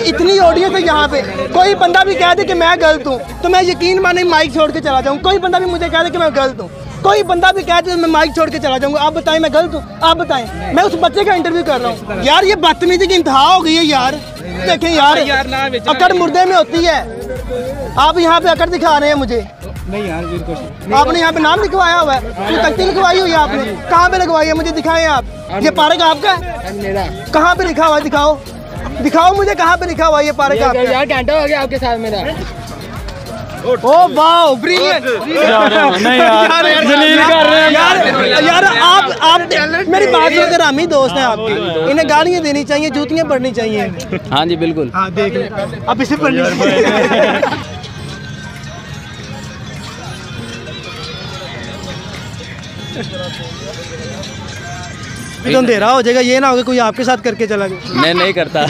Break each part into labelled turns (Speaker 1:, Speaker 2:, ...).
Speaker 1: इतनी ऑडियंस है यहाँ पे, कोई बंदा भी कह दे कि मैं गलत हूँ तो मैं यकीन माने माइक छोड़ के चला जाऊँ। कोई बंदा भी मुझे कह दे कि मैं गलत हूँ, कोई बंदा भी कह दे मैं माइक छोड़ के चला जाऊँगा। आप बताएं मैं गलत हूँ? आप बताएं। मैं उस बच्चे का इंटरव्यू कर रहा हूँ यार, ये बदतमीजी की इंतहा हो गई है यार। देखें यार, अकड़ मुर्दे में होती है, आप यहाँ पे अकड़ दिखा रहे हैं मुझे।
Speaker 2: नहीं यार
Speaker 1: आपने यहाँ पे नाम लिखवाया हुआ है, कोई तख्ती लिखवाई हुई है आपने? कहाँ पे लगवाई है मुझे दिखाएं आप। ये पार्क आपका है?
Speaker 2: मेरा।
Speaker 1: कहाँ पे लिखा हुआ है? दिखाओ दिखाओ मुझे कहाँ पे लिखा हुआ है ये पार्क आपका?
Speaker 2: यार घंटा हो गया आपके साथ मेरा।
Speaker 1: Oh wow brilliant.
Speaker 3: नहीं यार जलील कर रहे हैं
Speaker 1: यार आप मेरी बात सुनकर हम ही दोस्त हैं आपके, इन्हें गालियाँ देनी चाहिए, जूतियाँ पड़नी चाहिए।
Speaker 3: हाँ जी बिल्कुल।
Speaker 1: हाँ देख ले अब इसे पढ़नी चाहिए। तो अंधेरा हो जाएगा, ये ना होगा कोई आपके साथ करके चला गया।
Speaker 3: मैं नहीं करता।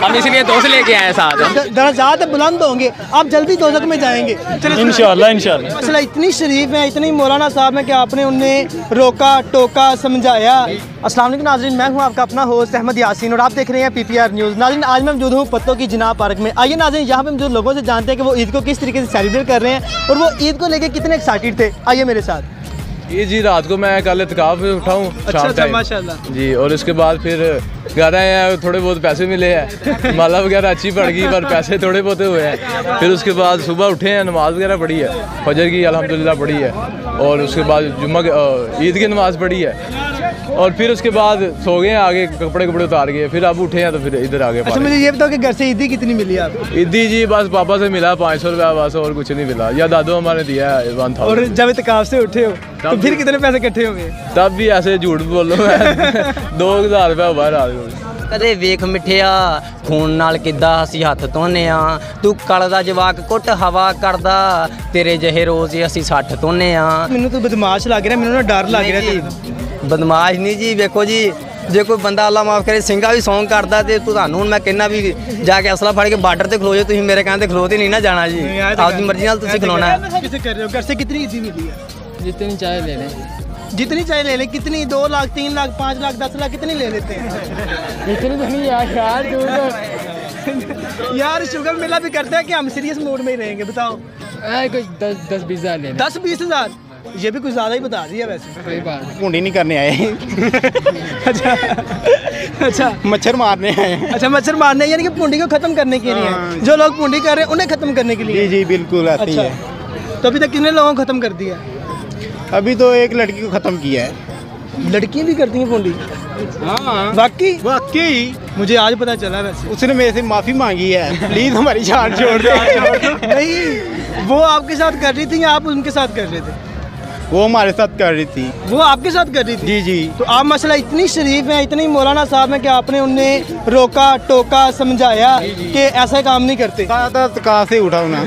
Speaker 3: हम इसलिए दोस्त लेके आए साथ।
Speaker 1: दर्जात बुलंद होंगे, आप जल्दी दोजख में जाएंगे
Speaker 3: इंशाल्लाह इंशाल्लाह।
Speaker 1: मसला इतनी शरीफ है, इतनी मौलाना साहब है कि आपने उन्हें रोका टोका समझाया। अस्सलाम वालेकुम नाज़रीन, मैं हूं आपका अपना होस्ट अहमद यासीन और आप देख रहे हैं PPR न्यूज़। नाज़रीन आज मैं मौजूद हूं पत्तों की जिनाब पार्क में। आइए नाज़रीन यहाँ पे मौजूद लोगों से जानते हैं कि वो ईद को किस तरीके से सेलिब्रेट कर रहे हैं और वो ईद को लेके कितने एक्साइटेड थे। आइए मेरे साथ।
Speaker 4: ये जी रात को मैं कल इत्काफ में उठाऊँ
Speaker 1: अच्छा माशाल्लाह
Speaker 4: जी, और इसके बाद फिर घर आए हैं, थोड़े बहुत पैसे मिले हैं, माला वगैरह अच्छी पड़ गई पर पैसे थोड़े बहुत हुए हैं। फिर उसके बाद सुबह उठे हैं, नमाज़ वगैरह पढ़ी है, फजर की अल्हम्दुलिल्लाह पढ़ी है, और उसके बाद जुम्मा ईद की नमाज़ पढ़ी है, और फिर उसके बाद सो गए हैं, आगे कपड़े उतार गए, फिर अब उठे हैं तो फिर इधर आ गए।
Speaker 1: अच्छा मुझे ये बताओ कि घर से ईदी कितनी मिली आपको?
Speaker 4: ईदी जी बस पापा से मिला 500 रुपया बस, और कुछ नहीं मिला, या दादू हमारे दिया है 1000।
Speaker 1: और जब इत्काफ से उठे हो तो फिर कितने पैसे इकट्ठे होंगे?
Speaker 4: तब भी ऐसे झूठ बोलो 2000 रुपया बाहर आ गए।
Speaker 5: ਕਦੇ ਵੇਖ ਮਿੱਠਿਆ ਖੂਨ ਨਾਲ ਕਿੱਦਾਂ ਅਸੀਂ ਹੱਥ ਧੋਨੇ ਆ, ਤੂੰ ਕਲ ਦਾ ਜਵਾਕ ਕੁੱਟ ਹਵਾ ਕਰਦਾ, ਤੇਰੇ ਜਿਹੇ ਰੋਜ਼ ਅਸੀਂ 60 ਧੋਨੇ ਆ।
Speaker 1: ਮੈਨੂੰ ਤਾਂ ਬਦਮਾਸ਼ ਲੱਗ ਰਿਹਾ, ਮੈਨੂੰ ਨਾ ਡਰ ਲੱਗ ਰਿਹਾ।
Speaker 5: ਬਦਮਾਸ਼ ਨਹੀਂ ਜੀ, ਵੇਖੋ ਜੀ ਜੇ ਕੋਈ ਬੰਦਾ ਅੱਲਾ ਮਾਫ ਕਰੇ ਸਿੰਘਾ ਵੀ ਸੌਂਗ ਕਰਦਾ ਤੇ ਤੁਹਾਨੂੰ ਹੁਣ ਮੈਂ ਕਹਿੰਦਾ ਵੀ ਜਾ ਕੇ ਅਸਲਾ ਫੜ ਕੇ ਬਾਰਡਰ ਤੇ ਖਲੋ ਜਾਓ, ਤੁਸੀਂ ਮੇਰੇ ਕਹਿੰਦੇ ਖਲੋ ਤੇ ਨਹੀਂ ਨਾ ਜਾਣਾ ਜੀ, ਆਪਦੀ ਮਰਜ਼ੀ ਨਾਲ ਤੁਸੀਂ ਖਲੋਣਾ ਹੈ।
Speaker 1: किसे कर रहे हो? घर से कितनी ईदी मिली है?
Speaker 2: जितनी चाहे ले लें।
Speaker 1: जितनी चाहे ले लें। कितनी? 2 लाख 3 लाख 5 लाख 10 लाख कितनी ले लेते हैं?
Speaker 2: इतनी तो नहीं यार
Speaker 1: यार शुगर मेला भी करते हैं कि हम सीरियस मूड में ही रहेंगे? बताओ।
Speaker 2: कुछ 10-20 हज़ार ले
Speaker 1: 10-20 हज़ार, ये भी कुछ ज़्यादा ही बता दिया वैसे।
Speaker 2: कोई बात
Speaker 6: पूंडी नहीं करने आए।
Speaker 1: अच्छा
Speaker 6: मच्छर मारने आए।
Speaker 1: अच्छा मच्छर मारने, यानी कि पूंडी को खत्म करने के लिए। जो लोग पूंडी कर रहे हैं उन्हें खत्म करने के लिए।
Speaker 6: जी जी बिल्कुल आती है।
Speaker 1: तो अभी तक कितने लोगों को खत्म कर दिया?
Speaker 6: अभी तो एक लड़की को खत्म किया है।
Speaker 1: लड़कियां भी करती हैं पूंडी?
Speaker 6: हाँ
Speaker 1: वाकई मुझे आज पता चला। वैसे
Speaker 6: उसने मेरे से माफी मांगी है, प्लीज हमारी जान छोड़ दो।
Speaker 1: नहीं वो आपके साथ कर रही थी या आप उनके साथ कर रहे थे?
Speaker 6: वो हमारे साथ कर रही थी।
Speaker 1: वो आपके साथ कर रही थी?
Speaker 6: जी जी।
Speaker 1: तो आप मसला इतनी शरीफ हैं, इतनी मौलाना साहब हैं कि आपने उन्हें रोका टोका समझाया कि ऐसा काम नहीं करते।
Speaker 6: कहाँ से उठाऊँ ना।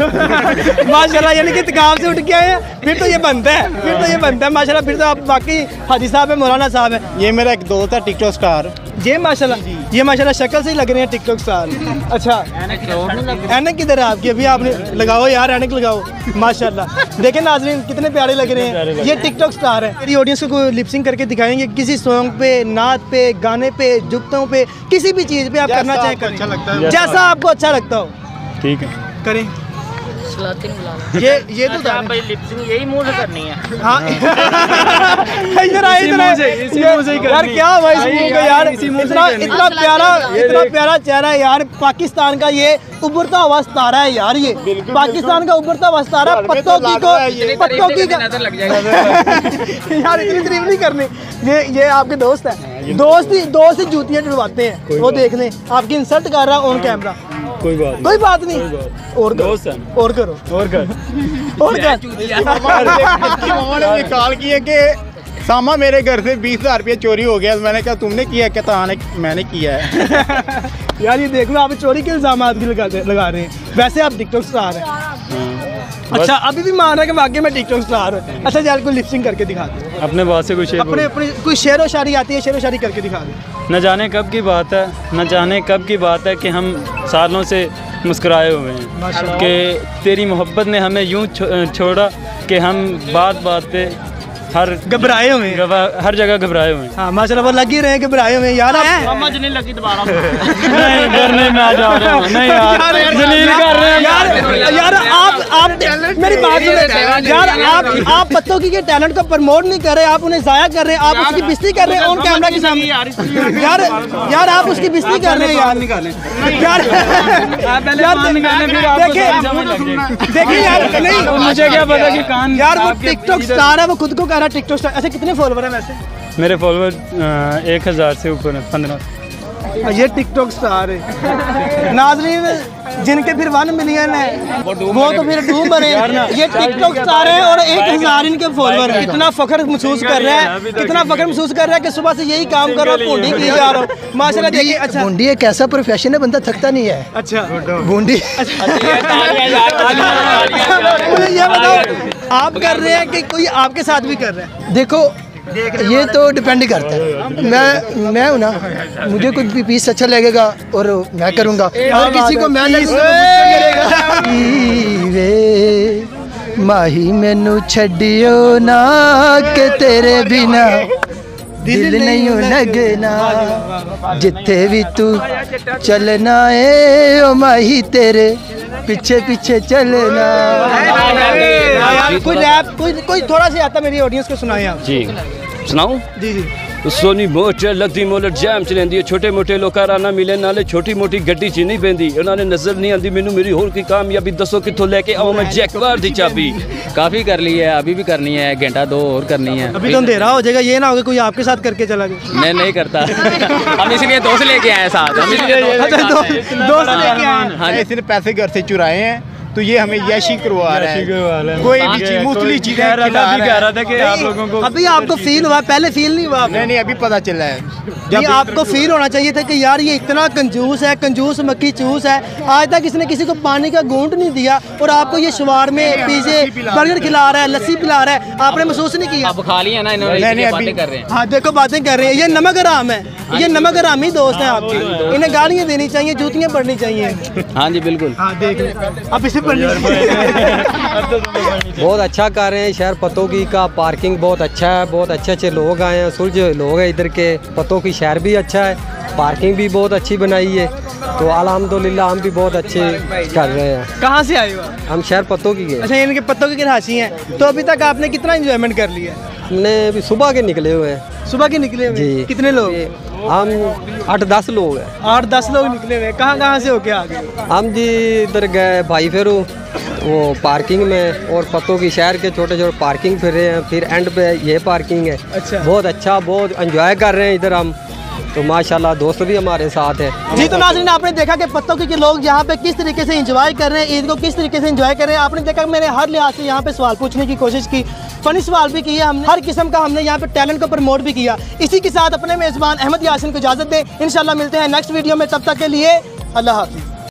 Speaker 1: माशाल्लाह, यानी कि तकाब से उठ के आए हैं, फिर तो ये बनता है, फिर तो ये बनता है माशाल्लाह। फिर तो आप बाकी हाजी साहब है, मौलाना साहब है।
Speaker 6: ये मेरा एक दोस्त है टिकटॉक स्टार।
Speaker 1: ये माशाल्लाह शक्ल से ही लग रहे हैं टिकटॉक स्टार। अच्छा ऐनक किधर है आपकी? अभी आपने लगाओ यार, ऐनक लगाओ माशाल्लाह। देखें नाजरीन कितने प्यारे लग रहे हैं। ये टिकटॉक स्टार है। मेरी ऑडियंस को लिपसिंग करके दिखाएंगे किसी सॉन्ग पे, नात पे, गाने पे, जुगतों पे, किसी भी चीज़ पे आप करना चाहें करें, अच्छा लगता है, जैसा आपको अच्छा लगता हो। ठीक है करें। ये तो
Speaker 7: लिपसिंग यही मुंह से करनी है।
Speaker 1: हाँ यार क्या भाई यार, इतना प्यारा चेहरा है यार। पाकिस्तान का ये उभरता हुआ सितारा है यार, ये पाकिस्तान का उभरता हुआ सितारा। पत्तों की नजर लग जाएगी यार, इतनी तारीफ नहीं करनी। ये आपके दोस्त है, दोस्त ही जूतियाँ जुड़वाते हैं। वो देख लें आपकी इंसल्ट कर रहा ऑन कैमरा। कोई बात नहीं। और करो
Speaker 6: निकाल किया कि सामा मेरे घर से 20,000 रुपये चोरी हो गया। मैंने कहा तुमने किया? कहता मैंने किया है।
Speaker 1: यार ये देख लो, आप चोरी के इल्जाम लगा रहे हैं। वैसे आप टिकटॉक स्टार हैं। अच्छा अभी भी मान रहा है कि वाकई में टिकटॉक स्टार है। अच्छा यार कोई लिपसिंग करके दिखा दे
Speaker 3: अपने बात से कुछ
Speaker 1: अपने कोई शेर व शायरी आती है, शेर व शायरी करके दिखा दे।
Speaker 3: न जाने कब की बात है, न जाने कब की बात है कि हम सालों से मुस्कुराए हुए हैं कि तेरी मोहब्बत ने हमें यूं छोड़ा कि हम बात बात पे हर
Speaker 1: घबराए हुए हैं,
Speaker 3: हर जगह घबराए हुए हैं।
Speaker 1: हाँ माशाल्लाह वो लग ही रहे हैं घबराए हुए हैं यार।
Speaker 7: समझ नहीं लगी दोबारा।
Speaker 3: नहीं डरने में आ जा रहे हैं, नहीं यार जलील कर रहे हैं
Speaker 1: यार आप मेरी बात सुनो यार, आप पत्तों की के टैलेंट को प्रमोट नहीं कर रहे, आप उन्हें जाया कर रहे हैं, आप उसकी बिस्ती कर रहे हैं ऑन कैमरा के सामने यार आप उसकी बिस्ती कर रहे हैं यार देखिए यार नहीं
Speaker 3: मुझे क्या पता कि कान
Speaker 1: यार वो टिकटॉक स्टार है, वो खुद को कह रहा है टिकटॉक स्टार। ऐसे कितने फॉलोवर हैं वैसे?
Speaker 3: मेरे फॉलोवर 1000 से ऊपर है, 15।
Speaker 1: ये टिकटॉक स्टार है नाज़रीन, जिनके फिर 1 मिलियन है वो तो फिर 2 बने। ये टिकटॉक स्टार है और 1000 इनके फॉलोवर है। कितना फख्र महसूस कर रहा है, कितना फख्र महसूस कर रहा है कि सुबह से यही काम कर रहा हूँ, बूंदी की जा रहा हूँ माशाल्लाह। देखिए अच्छा
Speaker 8: बूंदी एक ऐसा प्रोफेशन है, बंदा थकता नहीं है।
Speaker 1: अच्छा
Speaker 8: बूंदी
Speaker 1: मुझे ये बताओ आप कर रहे हैं कि कोई आपके साथ भी कर रहा है?
Speaker 8: देखो ये तो डिपेंड करता है, मैं हूँ ना, मुझे कोई भी पीस अच्छा लगेगा और मैं करूँगा, और किसी को मैं वे माही मैनू छड़ियो ना के तेरे बिना दिल नहीं लगना, जिथे भी तू चलना है ओ माही तेरे पीछे पीछे चलना।
Speaker 1: कोई रैप कोई थोड़ा सा आता मेरी ऑडियंस को सुनाए आप।
Speaker 3: जी सुनाऊं?
Speaker 1: जी जी।
Speaker 3: सोनी मोटर लगती मोलर जैम चलेंदी, छोटे मोटे लोग ना मिले नाले छोटी मोटी गड्डी च नहीं पैंदी, उन्होंने नजर नहीं आती मैनू मेरी होर की कामयाबी, दसो कित्थों लेके आओ मैं जैकवार दी चाबी। काफ़ी कर ली है, अभी भी करनी है, घंटा 2 और करनी है।
Speaker 1: अभी तो अंधेरा हो जाएगा, ये ना होगा कोई आपके साथ करके चला गया।
Speaker 3: मैं नहीं करता हम इसलिए दोस्त लेके आए साथ, हम इसलिए
Speaker 1: दोस्त लेके आए।
Speaker 6: इसने पैसे घर से चुराए हैं तो ये हमें यशी करवा रहा है, कोई भी चीज मुफ्तली चीजें
Speaker 3: कह रहा था कि आप लोगों को
Speaker 1: अभी आपको फील हुआ, पहले फील नहीं हुआ?
Speaker 6: नहीं अभी पता चला है।
Speaker 1: जब आपको फील होना चाहिए था कि यार ये इतना कंजूस है, कंजूस मक्खी चूस है, आज तक इसने किसी को पानी का घूंट नहीं दिया और आपको ये शुमार में पिज़्ज़े बर्गर खिला रहा है, लस्सी पिला रहा है, आपने महसूस नहीं किया?
Speaker 3: अब खा लिया ना इन्होंने, बातें कर रहे हैं।
Speaker 1: हाँ देखो बातें कर रहे हैं, ये नमक हराम है, ये नमक हरामी दोस्त हैं आपके, इन्हें गालियाँ देनी चाहिए, जूतियाँ पड़नी चाहिए।
Speaker 3: हाँ जी बिल्कुल।
Speaker 1: हाँ देख अब इसे पढ़नी
Speaker 5: बहुत अच्छा कर रहे हैं शहर पतोगी का, पार्किंग बहुत अच्छा है, बहुत अच्छे अच्छे लोग आए हैं, सुलझ लोग हैं इधर के, पतों की शहर भी अच्छा है, पार्किंग भी बहुत अच्छी बनाई है, तो अल्हम्दुलिल्लाह हम भी बहुत अच्छे कर रहे हैं।
Speaker 1: कहाँ से आए हो?
Speaker 5: हम शहर पतों की गए।
Speaker 1: अच्छा इनके पत्तों की रहायशी हैं, तो अभी तक आपने कितना एंजॉयमेंट कर लिया?
Speaker 5: हमने अभी सुबह के निकले हुए हैं।
Speaker 1: सुबह के निकले हुए?
Speaker 5: जी।
Speaker 1: कितने लोग?
Speaker 5: हम 8-10 लोग हैं।
Speaker 1: 8-10 लोग निकले हुए। कहाँ से होके आ गए?
Speaker 5: हम जी इधर गए भाई फेरू वो पार्किंग में, और पत्तों की शहर के छोटे छोटे पार्किंग फिर रहे हैं, फिर एंड पे ये पार्किंग है।
Speaker 1: अच्छा
Speaker 5: बहुत अच्छा, बहुत एंजॉय कर रहे हैं इधर हम, तो माशाल्लाह दोस्त भी हमारे साथ है।
Speaker 1: जी तो नाज़रीन आपने देखा कि पत्तों के लोग यहाँ पे किस तरीके से एंजॉय कर रहे हैं, ईद को किस तरीके से एंजॉय कर रहे हैं। आपने देखा मैंने हर लिहाज से यहाँ पे सवाल पूछने की कोशिश की, फनी सवाल भी किए हमने, हर किस्म का हमने यहाँ पे टैलेंट को प्रमोट भी किया। इसी के साथ अपने मेज़बान अहमद यासिन को इजाज़त दें, इंशाल्लाह मिलते हैं नेक्स्ट वीडियो में, तब तक के लिए अल्लाह हाफ़िज़।